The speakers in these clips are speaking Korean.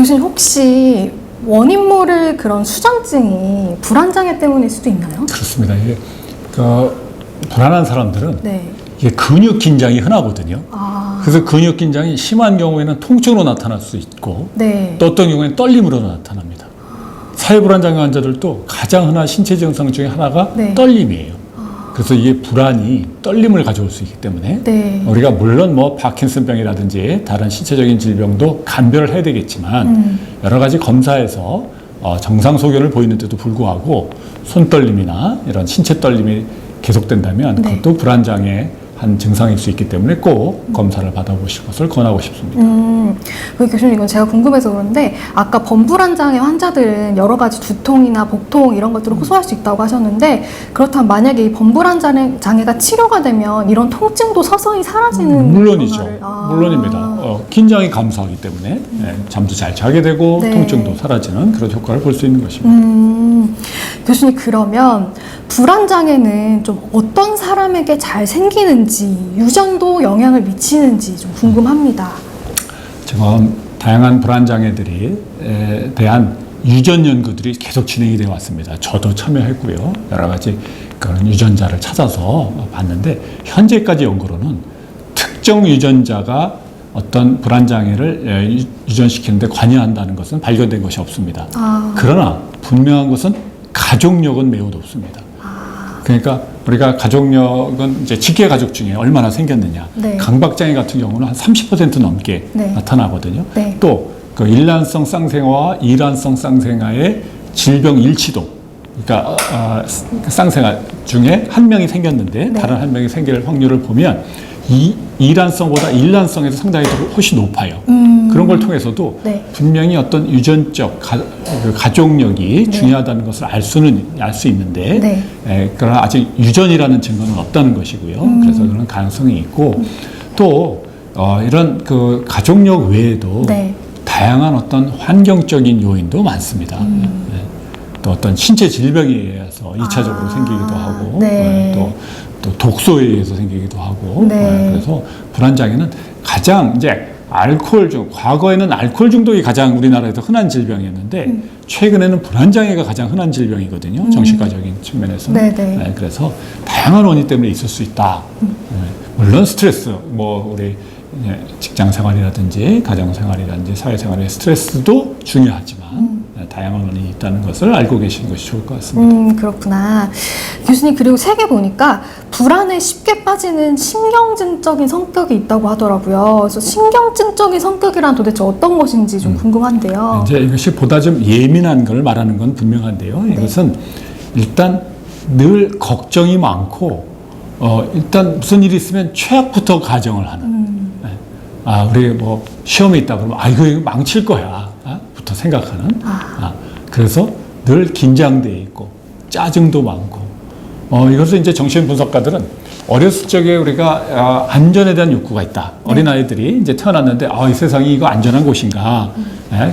교수님 혹시 원인 모를 그런 수전증이 불안장애 때문일 수도 있나요? 그렇습니다. 이게 불안한 사람들은 네. 이게 근육 긴장이 흔하거든요. 아, 그래서 근육 긴장이 심한 경우에는 통증으로 나타날 수 있고 네. 또 어떤 경우에는 떨림으로 나타납니다. 사회불안장애 환자들도 가장 흔한 신체 증상 중에 하나가 네. 떨림이에요. 그래서 이게 불안이 떨림을 가져올 수 있기 때문에 네. 우리가 물론 뭐 파킨슨병이라든지 다른 신체적인 질병도 감별을 해야 되겠지만 여러 가지 검사에서 정상 소견을 보이는데도 불구하고 손떨림이나 이런 신체 떨림이 계속된다면 네. 그것도 불안장애 한 증상일 수 있기 때문에 꼭 검사를 받아보실 것을 권하고 싶습니다. 교수님 이건 제가 궁금해서 그런데 아까 범불안장애 환자들은 여러 가지 두통이나 복통 이런 것들을 호소할 수 있다고 하셨는데 그렇다면 만약에 이 범불안장애가 치료가 되면 이런 통증도 서서히 사라지는 물론이죠. 변화를- 물론입니다. 긴장이 감소하기 때문에 잠도 잘 자게 되고 네. 통증도 사라지는 그런 효과를 볼 수 있는 것입니다. 교수님 그러면 불안장애는 좀 어떤 사람에게 잘 생기는지 유전도 영향을 미치는지 좀 궁금합니다. 지금 다양한 불안장애들이 대한 유전 연구들이 계속 진행이 되어 왔습니다. 저도 참여했고요. 여러 가지 그런 유전자를 찾아서 봤는데 현재까지 연구로는 특정 유전자가 어떤 불안장애를 유전시키는데 관여한다는 것은 발견된 것이 없습니다. 그러나 분명한 것은 가족력은 매우 높습니다. 그러니까 우리가 가족력은 이제 직계 가족 중에 얼마나 생겼느냐. 네. 강박장애 같은 경우는 한 30% 넘게 네. 나타나거든요. 네. 또 그 일란성 쌍생아와 이란성 쌍생아의 질병 일치도, 그러니까 쌍생아 중에 한 명이 생겼는데 네. 다른 한 명이 생길 확률을 보면 이란성보다 일란성에서 상당히 훨씬 높아요. 그런 걸 통해서도 네. 분명히 어떤 유전적 가족력이 중요하다는 것을 알 수 있는데 네. 그러나 아직 유전이라는 증거는 없다는 것이고요. 그래서 그런 가능성이 있고 또 이런 그 가족력 외에도 네. 다양한 어떤 환경적인 요인도 많습니다. 또 어떤 신체 질병에 의해서 2차적으로 생기기도 하고 네. 또 독소에 의해서 생기기도 하고 네. 그래서 불안장애는 가장 이제 과거에는 알코올 중독이 가장 우리나라에서 흔한 질병이었는데 최근에는 불안장애가 가장 흔한 질병이거든요. 정신과적인 측면에서는. 네네. 그래서 다양한 원인 때문에 있을 수 있다. 물론 스트레스, 뭐 우리 직장 생활이라든지 가정 생활이라든지 사회 생활의 스트레스도 중요하지만 다양한 원인이 있다는 것을 알고 계시는 것이 좋을 것 같습니다. 그렇구나. 교수님 그리고 책에 보니까 불안에 쉽게 빠지는 신경증적인 성격이 있다고 하더라고요. 그래서 신경증적인 성격이란 도대체 어떤 것인지 좀 궁금한데요. 이제 이것이 보다 좀 예민한 걸 말하는 건 분명한데요. 이것은 일단 늘 걱정이 많고 일단 무슨 일이 있으면 최악부터 가정을 하는. 우리 뭐 시험이 있다 그러면 이거 망칠 거야. 부터 생각하는. 그래서 늘 긴장돼 있고 짜증도 많고. 이것을 이제 정신 분석가들은 어렸을 적에 우리가 안전에 대한 욕구가 있다. 어린아이들이 이제 태어났는데 이 세상이 이거 안전한 곳인가.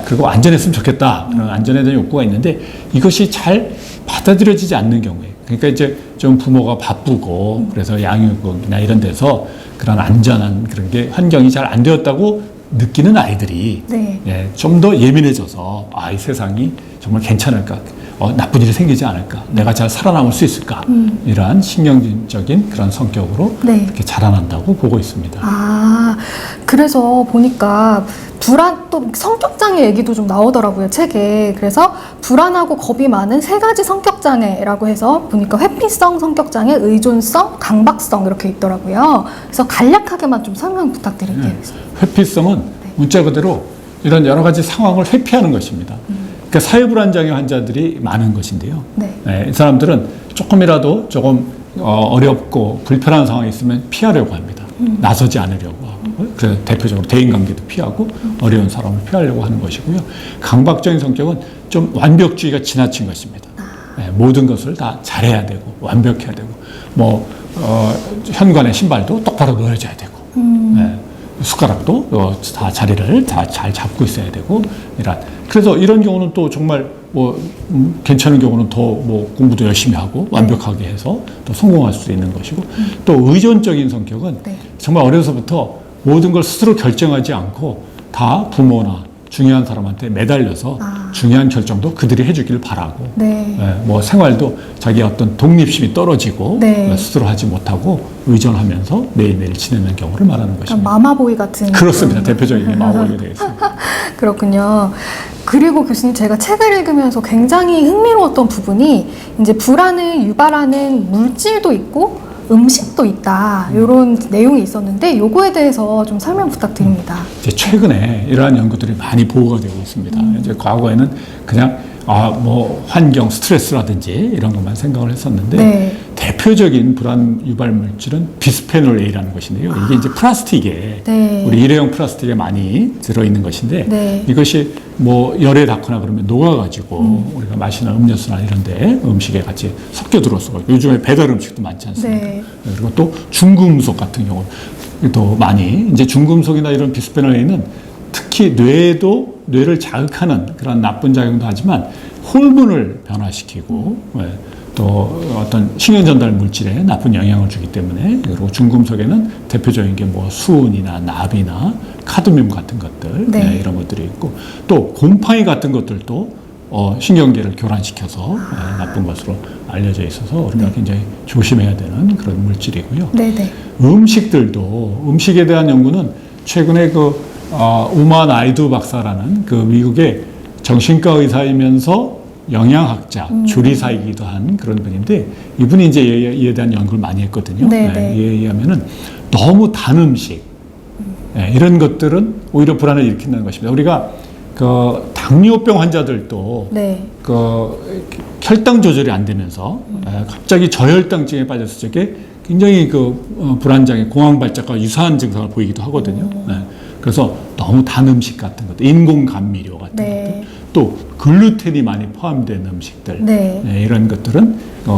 그리고 안전했으면 좋겠다. 그런 안전에 대한 욕구가 있는데 이것이 잘 받아들여지지 않는 경우에. 그러니까 이제 좀 부모가 바쁘고 그래서 양육이나 이런 데서 그런 안전한 그런 게 환경이 잘 안 되었다고 느끼는 아이들이 네. 좀 더 예민해져서 이 세상이 정말 괜찮을까, 나쁜 일이 생기지 않을까, 내가 잘 살아남을 수 있을까 이러한 신경적인 그런 성격으로 네. 이렇게 자라난다고 보고 있습니다. 그래서 보니까 또 성격장애 얘기도 좀 나오더라고요, 책에. 그래서 불안하고 겁이 많은 세 가지 성격장애라고 해서 보니까 회피성 성격장애, 의존성, 강박성 이렇게 있더라고요. 그래서 간략하게만 좀 설명 부탁드릴게요. 회피성은 문자 그대로 이런 여러 가지 상황을 회피하는 것입니다. 그러니까 사회불안장애 환자들이 많은 것인데요. 네. 이 사람들은 조금이라도 조금 어렵고 불편한 상황이 있으면 피하려고 합니다. 나서지 않으려고 하고. 그래서 대표적으로 대인관계도 피하고 어려운 사람을 피하려고 하는 것이고요. 강박적인 성격은 좀 완벽주의가 지나친 것입니다. 모든 것을 다 잘해야 되고 완벽해야 되고 뭐 현관에 신발도 똑바로 놓여져야 되고 숟가락도 다 자리를 다 잘 잡고 있어야 되고 그래서 이런 경우는 또 정말 뭐 괜찮은 경우는 더 뭐 공부도 열심히 하고 완벽하게 해서 또 성공할 수 있는 것이고 또 의존적인 성격은 정말 어려서부터 모든 걸 스스로 결정하지 않고 다 부모나 중요한 사람한테 매달려서 중요한 결정도 그들이 해주길 바라고 네. 뭐 생활도 자기의 어떤 독립심이 떨어지고 네. 스스로 하지 못하고 의존하면서 매일매일 지내는 경우를 말하는 약간 것입니다. 마마보이 같은. 그렇습니다. 대표적인 게 마마보이가 되겠습니다. 그렇군요. 그리고 교수님 제가 책을 읽으면서 굉장히 흥미로웠던 부분이 이제 불안을 유발하는 물질도 있고 음식도 있다 이런 내용이 있었는데 요거에 대해서 좀 설명 부탁드립니다. 이제 최근에 이러한 연구들이 많이 보고가 되고 있습니다. 이제 과거에는 그냥 뭐 환경 스트레스라든지 이런 것만 생각을 했었는데 네. 대표적인 불안 유발 물질은 비스페놀 A라는 것인데요. 이게 이제 플라스틱에 네. 우리 일회용 플라스틱에 많이 들어있는 것인데 네. 이것이 뭐 열에 닿거나 그러면 녹아가지고 우리가 마시는 음료수나 이런데 음식에 같이 섞여 들어서 요즘에 배달 음식도 많지 않습니까? 네. 그리고 또 중금속 같은 경우도 많이 이제 중금속이나 이런 비스페놀 A는 특히 뇌를 자극하는 그런 나쁜 작용도 하지만 호르몬을 변화시키고 또 어떤 신경 전달 물질에 나쁜 영향을 주기 때문에 그리고 중금속에는 대표적인 게 뭐 수은이나 납이나 카드뮴 같은 것들 네. 이런 것들이 있고 또 곰팡이 같은 것들도 신경계를 교란시켜서 나쁜 것으로 알려져 있어서 우리가 굉장히 조심해야 되는 그런 물질이고요. 네네. 음식들도 음식에 대한 연구는 최근에 우마 나이두 박사라는 그 미국의 정신과 의사이면서 영양학자, 조리사이기도 한 그런 분인데 이분이 이제 이에 대한 연구를 많이 했거든요. 네네. 이에 의하면은 너무 단 음식 이런 것들은 오히려 불안을 일으킨다는 것입니다. 우리가 그 당뇨병 환자들도 네. 그 혈당 조절이 안 되면서 갑자기 저혈당증에 빠졌을 적에 굉장히 불안장애, 공황 발작과 유사한 증상을 보이기도 하거든요. 그래서 너무 단 음식 같은 것들, 인공 감미료 같은 네. 것들, 또 글루텐이 많이 포함된 음식들, 네. 이런 것들은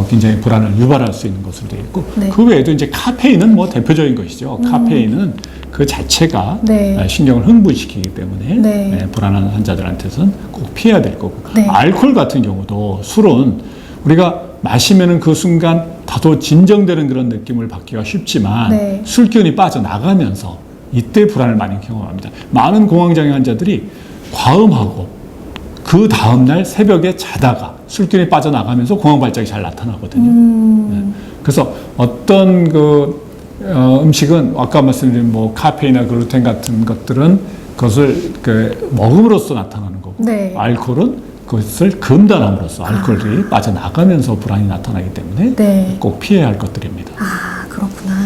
굉장히 불안을 유발할 수 있는 것으로 되어 있고, 네. 그 외에도 이제 카페인은 뭐 대표적인 것이죠. 카페인은 그 자체가 네. 신경을 흥분시키기 때문에 네. 불안한 환자들한테서는 꼭 피해야 될 거고, 네. 알코올 같은 경우도 술은 우리가 마시면은 그 순간 다소 진정되는 그런 느낌을 받기가 쉽지만 네. 술기운이 빠져나가면서 이때 불안을 많이 경험합니다. 많은 공황장애 환자들이 과음하고 그 다음날 새벽에 자다가 술기운이 빠져나가면서 공황 발작이 잘 나타나거든요. 그래서 어떤 음식은 아까 말씀드린 뭐 카페인이나 글루텐 같은 것들은 그것을 먹음으로써 나타나는 거고 네. 알코올은 그것을 금단함으로써 알코올이 빠져나가면서 불안이 나타나기 때문에 네. 꼭 피해야 할 것들입니다. 그렇구나.